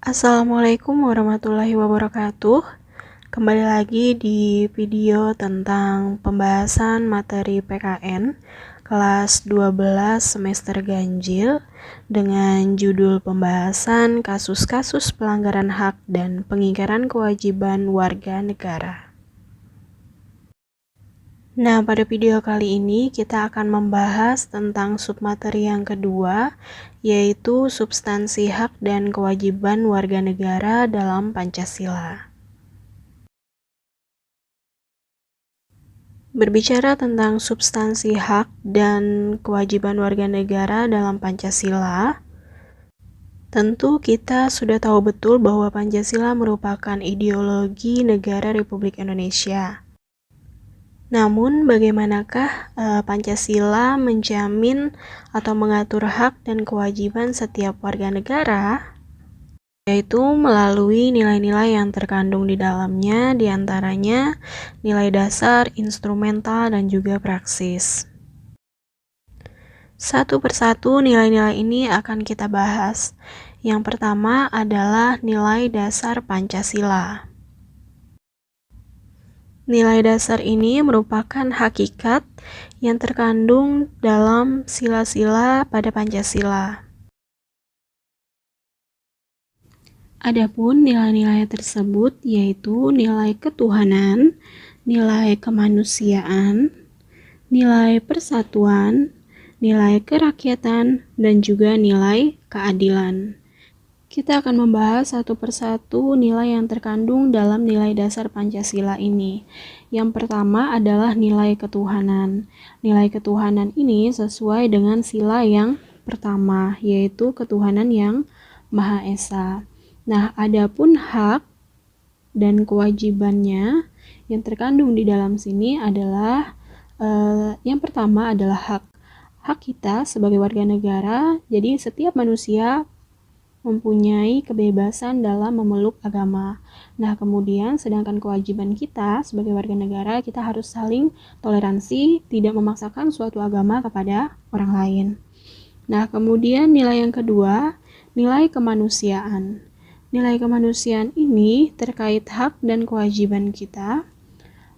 Assalamualaikum warahmatullahi wabarakatuh. Kembali lagi di video tentang pembahasan materi PKN kelas 12 semester ganjil dengan judul pembahasan kasus-kasus pelanggaran hak dan pengingkaran kewajiban warga negara. Nah, pada video kali ini kita akan membahas tentang submateri yang kedua, yaitu substansi hak dan kewajiban warga negara dalam Pancasila. Berbicara tentang substansi hak dan kewajiban warga negara dalam Pancasila, tentu kita sudah tahu betul bahwa Pancasila merupakan ideologi negara Republik Indonesia. Namun, bagaimanakah Pancasila menjamin atau mengatur hak dan kewajiban setiap warga negara? Yaitu melalui nilai-nilai yang terkandung di dalamnya, diantaranya nilai dasar, instrumental, dan juga praksis. Satu persatu nilai-nilai ini akan kita bahas. Yang pertama adalah nilai dasar Pancasila. Nilai dasar ini merupakan hakikat yang terkandung dalam sila-sila pada Pancasila. Adapun nilai-nilai tersebut yaitu nilai ketuhanan, nilai kemanusiaan, nilai persatuan, nilai kerakyatan, dan juga nilai keadilan. Kita akan membahas satu persatu nilai yang terkandung dalam nilai dasar Pancasila ini. Yang pertama adalah nilai ketuhanan. Nilai ketuhanan ini sesuai dengan sila yang pertama, yaitu ketuhanan yang Maha Esa. Nah, adapun hak dan kewajibannya yang terkandung di dalam sini adalah yang pertama adalah hak kita sebagai warga negara. Jadi setiap manusia mempunyai kebebasan dalam memeluk agama. Nah, kemudian sedangkan kewajiban kita sebagai warga negara, kita harus saling toleransi, tidak memaksakan suatu agama kepada orang lain. Nah, kemudian nilai yang kedua, nilai kemanusiaan. Nilai kemanusiaan ini terkait hak dan kewajiban kita.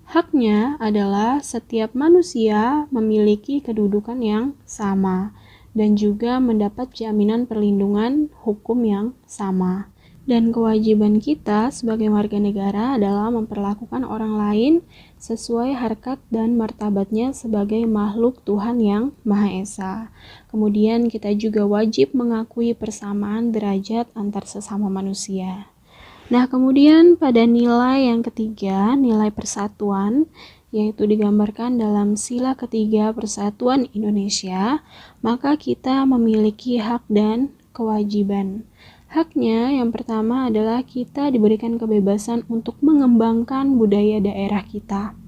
Haknya adalah setiap manusia memiliki kedudukan yang sama dan juga mendapat jaminan perlindungan hukum yang sama. Dan kewajiban kita sebagai warga negara adalah memperlakukan orang lain sesuai harkat dan martabatnya sebagai makhluk Tuhan yang Maha Esa. Kemudian kita juga wajib mengakui persamaan derajat antar sesama manusia. Nah, kemudian pada nilai yang ketiga, nilai persatuan, yaitu digambarkan dalam sila ketiga Persatuan Indonesia, maka kita memiliki hak dan kewajiban. Haknya yang pertama adalah kita diberikan kebebasan untuk mengembangkan budaya daerah kita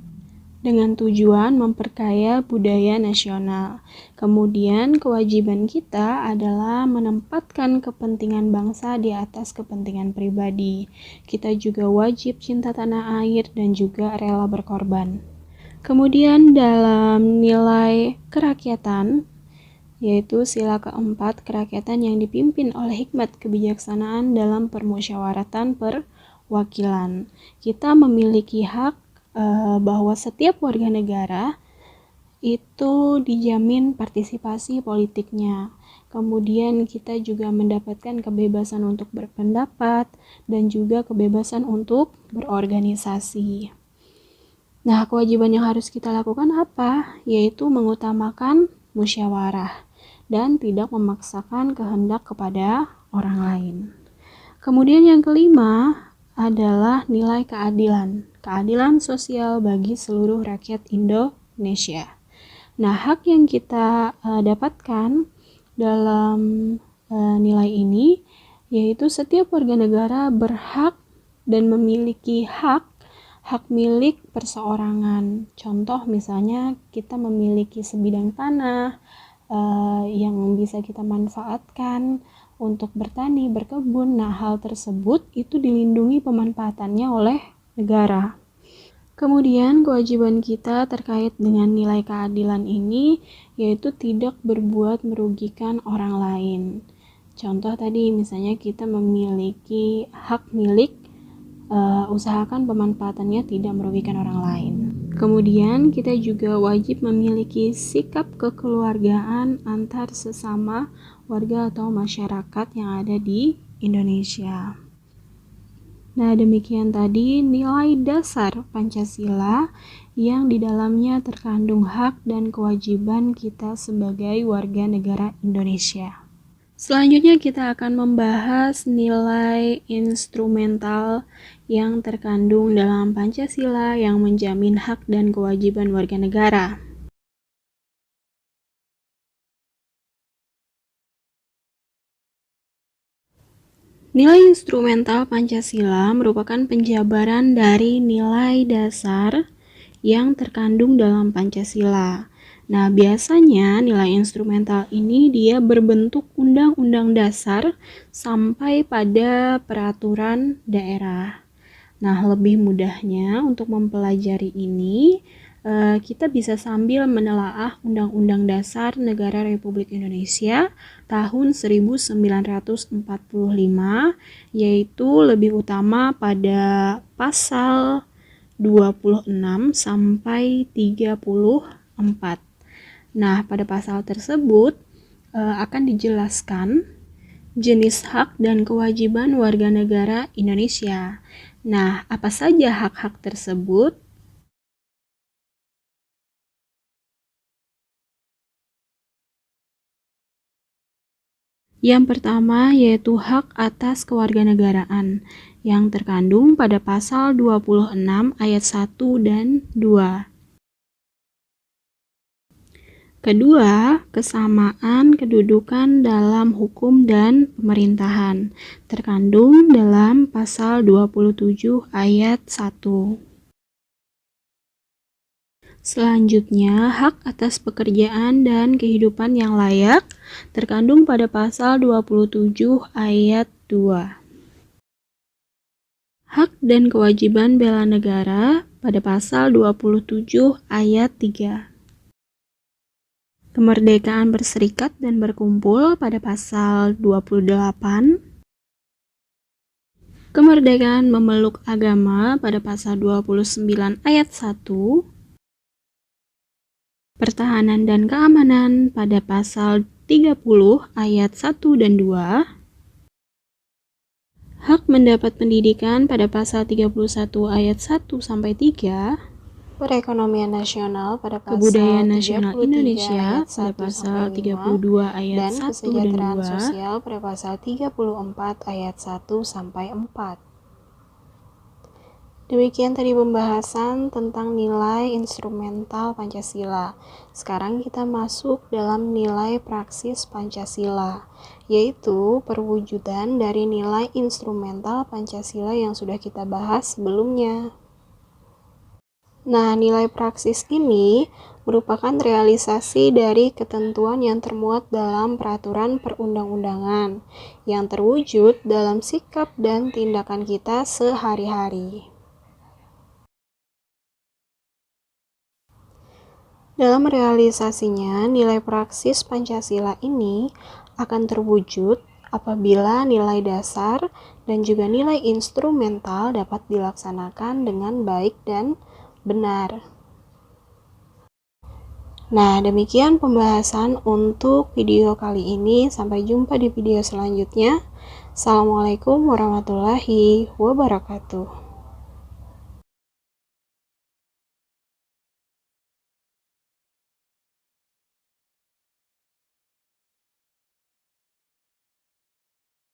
dengan tujuan memperkaya budaya nasional. Kemudian kewajiban kita adalah menempatkan kepentingan bangsa di atas kepentingan pribadi. Kita juga wajib cinta tanah air dan juga rela berkorban. Kemudian dalam nilai kerakyatan, yaitu sila keempat, kerakyatan yang dipimpin oleh hikmat kebijaksanaan dalam permusyawaratan perwakilan. Kita memiliki hak bahwa setiap warga negara itu dijamin partisipasi politiknya. Kemudian kita juga mendapatkan kebebasan untuk berpendapat dan juga kebebasan untuk berorganisasi. Nah, kewajiban yang harus kita lakukan apa? Yaitu mengutamakan musyawarah dan tidak memaksakan kehendak kepada orang lain. Kemudian yang kelima adalah nilai keadilan. Keadilan sosial bagi seluruh rakyat Indonesia. Nah, hak yang kita dapatkan dalam nilai ini yaitu setiap warga negara berhak dan memiliki hak milik perseorangan. Contoh misalnya kita memiliki sebidang tanah yang bisa kita manfaatkan untuk bertani, berkebun. Nah, hal tersebut itu dilindungi pemanfaatannya oleh negara. Kemudian kewajiban kita terkait dengan nilai keadilan ini yaitu tidak berbuat merugikan orang lain. Contoh tadi misalnya kita memiliki hak milik, usahakan pemanfaatannya tidak merugikan orang lain. Kemudian kita juga wajib memiliki sikap kekeluargaan antar sesama warga atau masyarakat yang ada di Indonesia. Nah, demikian tadi nilai dasar Pancasila yang di dalamnya terkandung hak dan kewajiban kita sebagai warga negara Indonesia. Selanjutnya kita akan membahas nilai instrumental yang terkandung dalam Pancasila yang menjamin hak dan kewajiban warga negara. Nilai instrumental Pancasila merupakan penjabaran dari nilai dasar yang terkandung dalam Pancasila. Nah, biasanya nilai instrumental ini dia berbentuk undang-undang dasar sampai pada peraturan daerah. Nah, lebih mudahnya untuk mempelajari ini, kita bisa sambil menelaah Undang-Undang Dasar Negara Republik Indonesia tahun 1945, yaitu lebih utama pada pasal 26 sampai 34. Nah, pada pasal tersebut akan dijelaskan jenis hak dan kewajiban warga negara Indonesia. Nah, apa saja hak-hak tersebut? Yang pertama yaitu hak atas kewarganegaraan yang terkandung pada pasal 26 ayat 1 dan 2. Kedua, kesamaan kedudukan dalam hukum dan pemerintahan terkandung dalam pasal 27 ayat 1. Selanjutnya, hak atas pekerjaan dan kehidupan yang layak terkandung pada pasal 27 ayat 2. Hak dan kewajiban bela negara pada pasal 27 ayat 3. Kemerdekaan berserikat dan berkumpul pada pasal 28. Kemerdekaan memeluk agama pada pasal 29 ayat 1. Pertahanan dan keamanan pada pasal 30 ayat 1 dan 2. Hak mendapat pendidikan pada pasal 31 ayat 1 sampai 3. Perekonomian nasional pada pasal Kebudayaan nasional Indonesia pada pasal 32 ayat 1 dan 2. Kesejahteraan sosial pada pasal 34 ayat 1 sampai 4. Demikian tadi pembahasan tentang nilai instrumental Pancasila. Sekarang kita masuk dalam nilai praksis Pancasila, yaitu perwujudan dari nilai instrumental Pancasila yang sudah kita bahas sebelumnya. Nah, nilai praksis ini merupakan realisasi dari ketentuan yang termuat dalam peraturan perundang-undangan yang terwujud dalam sikap dan tindakan kita sehari-hari. Dalam realisasinya, nilai praksis Pancasila ini akan terwujud apabila nilai dasar dan juga nilai instrumental dapat dilaksanakan dengan baik dan benar. Nah, demikian pembahasan untuk video kali ini. Sampai jumpa di video selanjutnya. Assalamualaikum warahmatullahi wabarakatuh.